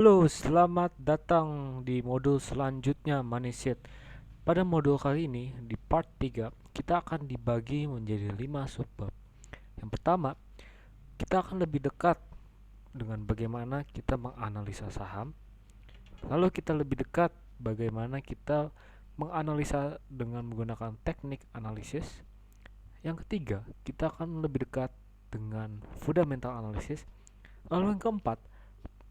Halo, selamat datang di modul selanjutnya Manisit. Pada modul kali ini, di part 3 kita akan dibagi menjadi 5 subbab. Yang pertama, kita akan lebih dekat dengan bagaimana kita menganalisa saham. Lalu kita lebih dekat bagaimana kita menganalisa dengan menggunakan teknik analisis. Yang ketiga, kita akan lebih dekat dengan fundamental analysis. Lalu yang keempat,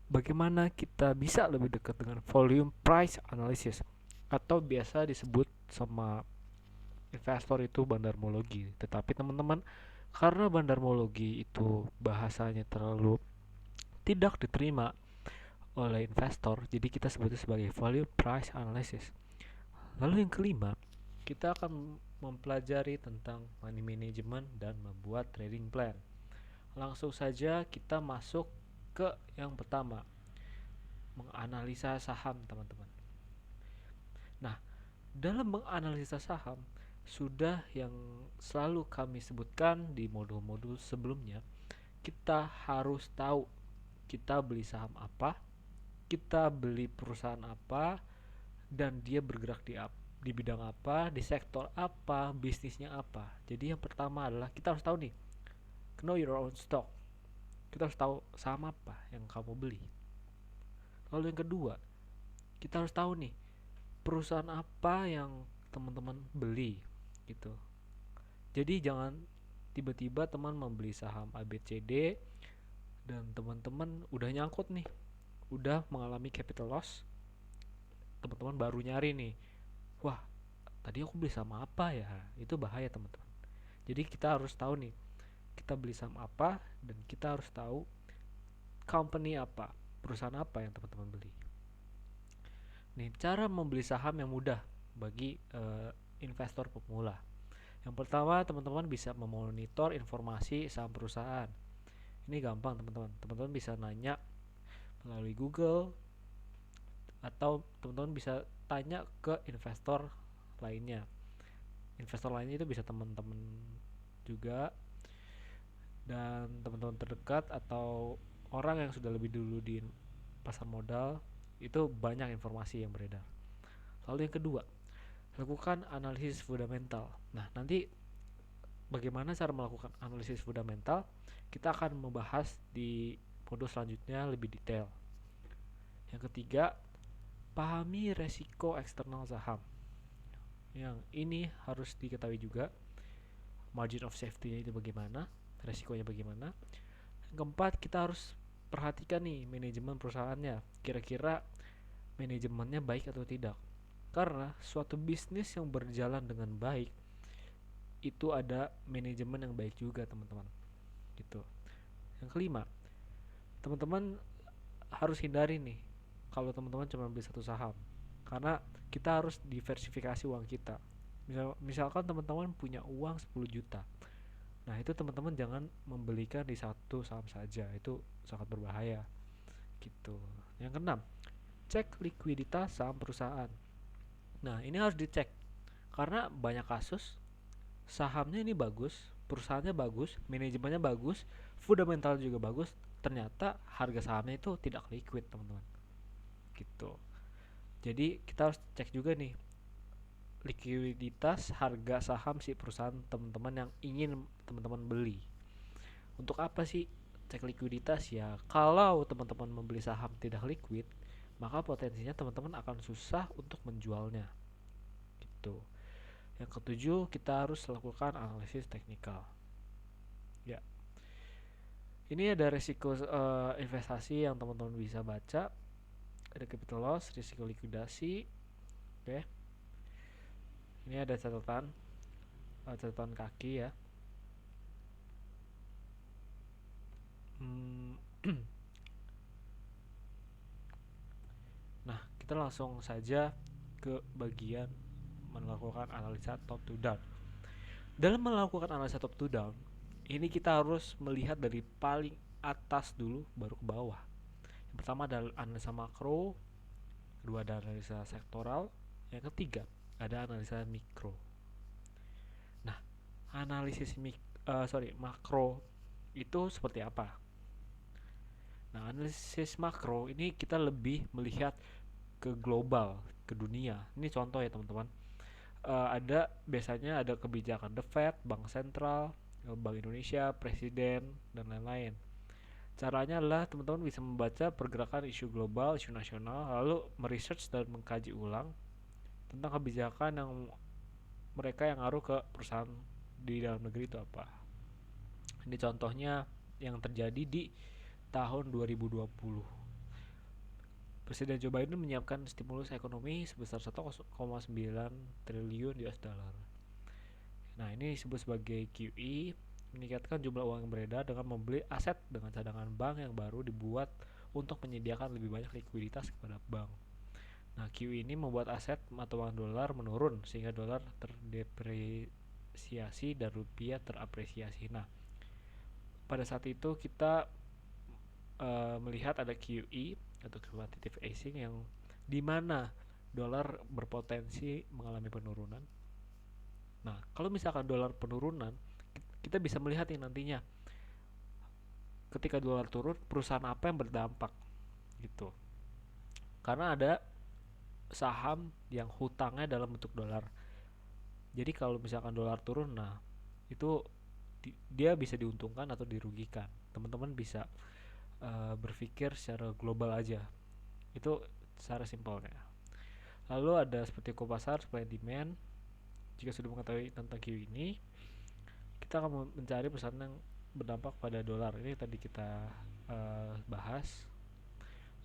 bagaimana kita bisa lebih dekat dengan volume price analysis atau biasa disebut sama investor itu bandarmologi. Tetapi teman-teman, karena bandarmologi itu bahasanya terlalu tidak diterima oleh investor, jadi kita sebutnya sebagai volume price analysis. Lalu yang kelima, kita akan mempelajari tentang money management dan membuat trading plan. Langsung saja kita masuk ke yang pertama, menganalisa saham, teman-teman. Nah, dalam menganalisa saham, sudah yang selalu kami sebutkan di modul-modul sebelumnya, kita harus tahu kita beli saham apa, kita beli perusahaan apa, dan dia bergerak di bidang apa, di sektor apa, bisnisnya apa. Jadi yang pertama adalah kita harus tahu nih, know your own stock. Kita harus tahu saham apa yang kamu beli. Lalu yang kedua, kita harus tahu nih perusahaan apa yang teman-teman beli gitu. Jadi jangan tiba-tiba teman membeli saham ABCD dan teman-teman udah nyangkut nih, udah mengalami capital loss. Teman-teman baru nyari nih, wah tadi aku beli saham apa ya? Itu bahaya teman-teman. Jadi kita harus tahu nih, kita beli saham apa dan kita harus tahu company apa, perusahaan apa yang teman-teman beli. Nih, cara membeli saham yang mudah bagi investor pemula. Yang pertama, teman-teman bisa memonitor informasi saham perusahaan. Ini gampang, teman-teman. Teman-teman bisa nanya melalui Google atau teman-teman bisa tanya ke investor lainnya. Investor lainnya itu bisa teman-teman juga dan teman-teman terdekat atau orang yang sudah lebih dulu di pasar modal, itu banyak informasi yang beredar. Lalu yang kedua, lakukan analisis fundamental. Nah, nanti bagaimana cara melakukan analisis fundamental kita akan membahas di modul selanjutnya lebih detail. Yang ketiga, pahami resiko eksternal saham. Yang ini harus diketahui juga, margin of safety-nya itu bagaimana, resikonya bagaimana. Yang keempat, kita harus perhatikan nih manajemen perusahaannya, kira-kira manajemennya baik atau tidak. Karena suatu bisnis yang berjalan dengan baik itu ada manajemen yang baik juga, teman-teman. Gitu. Yang kelima, teman-teman harus hindari nih kalau teman-teman cuma beli satu saham. Karena kita harus diversifikasi uang kita. Misalkan teman-teman punya uang 10 juta. Nah, itu teman-teman jangan membelikan di satu saham saja. Itu sangat berbahaya. Gitu. Yang keenam, cek likuiditas saham perusahaan. Nah, ini harus dicek. Karena banyak kasus sahamnya ini bagus, perusahaannya bagus, manajemennya bagus, fundamental juga bagus, ternyata harga sahamnya itu tidak liquid, teman-teman. Gitu. Jadi kita harus cek juga nih likuiditas harga saham si perusahaan teman-teman yang ingin teman-teman beli. Untuk apa sih cek likuiditas? Ya kalau teman-teman membeli saham tidak liquid, maka potensinya teman-teman akan susah untuk menjualnya gitu. Yang ketujuh, kita harus lakukan analisis teknikal. Ya, ini ada risiko investasi yang teman-teman bisa baca. Ada capital loss, risiko likuidasi. Oke, ini ada catatan kaki ya. Hmm, Nah, kita langsung saja ke bagian melakukan analisa top to down. Dalam melakukan analisa top to down, ini kita harus melihat dari paling atas dulu baru ke bawah. Yang pertama adalah analisa makro, kedua ada analisa sektoral, yang ketiga ada analisa mikro. Nah, analisis makro itu seperti apa? Nah, analisis makro ini kita lebih melihat ke global, ke dunia. Ini contoh ya teman-teman. Ada biasanya ada kebijakan The Fed, Bank Sentral, Bank Indonesia, Presiden, dan lain-lain. Caranya adalah teman-teman bisa membaca pergerakan isu global, isu nasional, lalu meresearch dan mengkaji ulang tentang kebijakan yang mereka yang ngaruh ke perusahaan di dalam negeri itu apa. Ini contohnya yang terjadi di tahun 2020. Presiden Joe Biden menyiapkan stimulus ekonomi sebesar 1,9 triliun US dollar. Nah, ini disebut sebagai QE, meningkatkan jumlah uang yang beredar dengan membeli aset dengan cadangan bank yang baru dibuat untuk menyediakan lebih banyak likuiditas kepada bank. Nah, QE ini membuat aset mata uang dolar menurun sehingga dolar terdepresiasi dan rupiah terapresiasi. Nah, pada saat itu kita melihat ada QE atau quantitative easing yang di mana dolar berpotensi mengalami penurunan. Nah, kalau misalkan dolar penurunan, kita bisa melihat nih nantinya ketika dolar turun, perusahaan apa yang berdampak gitu. Karena ada saham yang hutangnya dalam bentuk dolar. Jadi kalau misalkan dolar turun, nah itu dia bisa diuntungkan atau dirugikan. Teman-teman bisa berpikir secara global aja. Itu secara simpelnya. Lalu ada seperti pasar, supply demand. Jika sudah mengetahui tentang Q ini, kita akan mencari perusahaan yang berdampak pada dolar. Ini tadi kita bahas.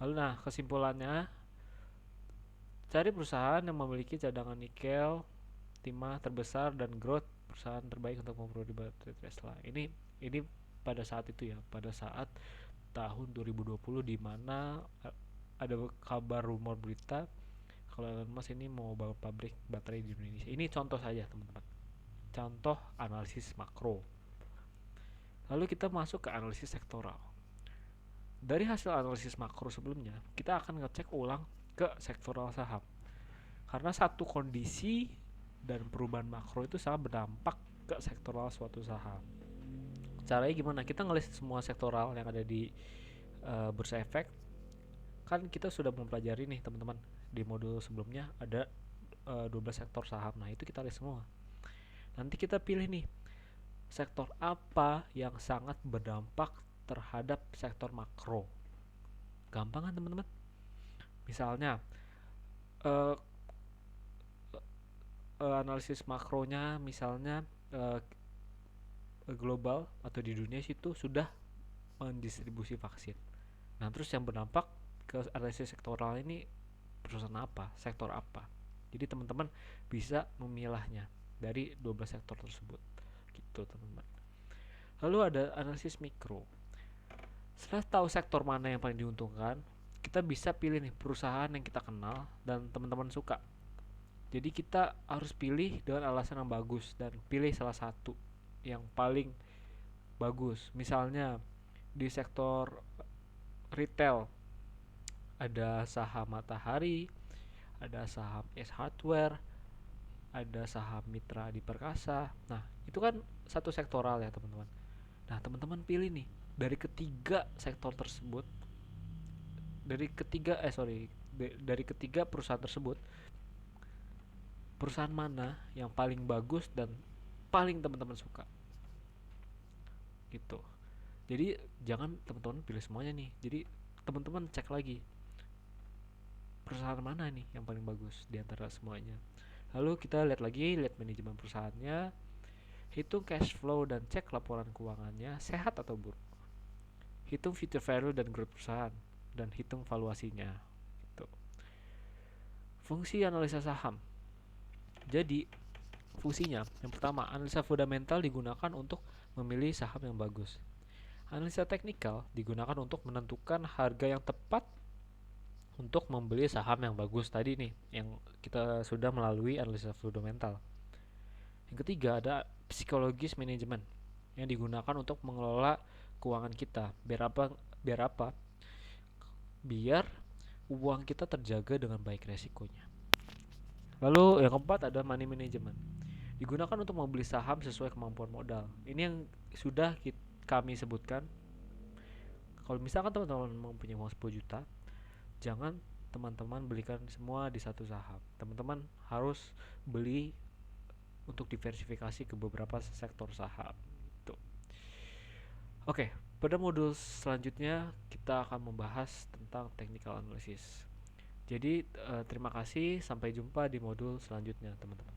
Lalu nah, kesimpulannya, cari perusahaan yang memiliki cadangan nikel, timah terbesar dan growth perusahaan terbaik untuk memproduksi baterai Tesla. Ini pada saat itu ya, pada saat tahun 2020 di mana ada kabar rumor berita kalau Elon Musk ini mau bangun pabrik baterai di Indonesia. Ini contoh saja teman-teman. Contoh analisis makro. Lalu kita masuk ke analisis sektoral. Dari hasil analisis makro sebelumnya, kita akan ngecek ulang ke sektoral saham. Karena satu kondisi dan perubahan makro itu sangat berdampak ke sektoral suatu saham. Caranya gimana? Kita ngelis semua sektoral yang ada di bursa efek. Kan kita sudah mempelajari nih teman-teman, di modul sebelumnya ada 12 sektor saham. Nah, itu kita list semua. Nanti kita pilih nih sektor apa yang sangat berdampak terhadap sektor makro. Gampang kan teman-teman? Misalnya analisis makronya misalnya global atau di dunia situ sudah mendistribusi vaksin. Nah, terus yang berdampak ke analisis sektoral ini perusahaan apa, sektor apa. Jadi teman-teman bisa memilahnya dari 12 sektor tersebut. Gitu, teman-teman. Lalu ada analisis mikro. Setelah tahu sektor mana yang paling diuntungkan, kita bisa pilih nih perusahaan yang kita kenal dan teman-teman suka. Jadi kita harus pilih dengan alasan yang bagus dan pilih salah satu yang paling bagus. Misalnya di sektor retail ada saham Matahari, ada saham S Hardware, ada saham Mitra Adi Perkasa. Nah, itu kan satu sektoral ya, teman-teman. Nah, teman-teman pilih nih dari ketiga sektor tersebut, dari ketiga perusahaan tersebut, perusahaan mana yang paling bagus dan paling teman-teman suka. Gitu. Jadi jangan teman-teman pilih semuanya nih. Jadi teman-teman cek lagi perusahaan mana nih yang paling bagus di antara semuanya. Lalu kita lihat manajemen perusahaannya, hitung cash flow dan cek laporan keuangannya sehat atau buruk. Hitung future value dan growth perusahaan dan hitung valuasinya. Gitu. Fungsi analisa saham. Jadi fungsinya yang pertama, analisa fundamental digunakan untuk memilih saham yang bagus. Analisa teknikal digunakan untuk menentukan harga yang tepat untuk membeli saham yang bagus tadi nih, yang kita sudah melalui analisa fundamental. Yang ketiga ada psikologis manajemen yang digunakan untuk mengelola keuangan kita. Biar apa? Biar uang kita terjaga dengan baik resikonya. Lalu yang keempat ada money management. Digunakan untuk membeli saham sesuai kemampuan modal. Ini yang sudah kami sebutkan Kalau misalkan teman-teman mempunyai uang 10 juta, jangan teman-teman belikan semua di satu saham. Teman-teman harus beli untuk diversifikasi ke beberapa sektor saham. Gitu. Oke, pada modul selanjutnya kita akan membahas tentang technical analysis. Jadi terima kasih, sampai jumpa di modul selanjutnya teman-teman.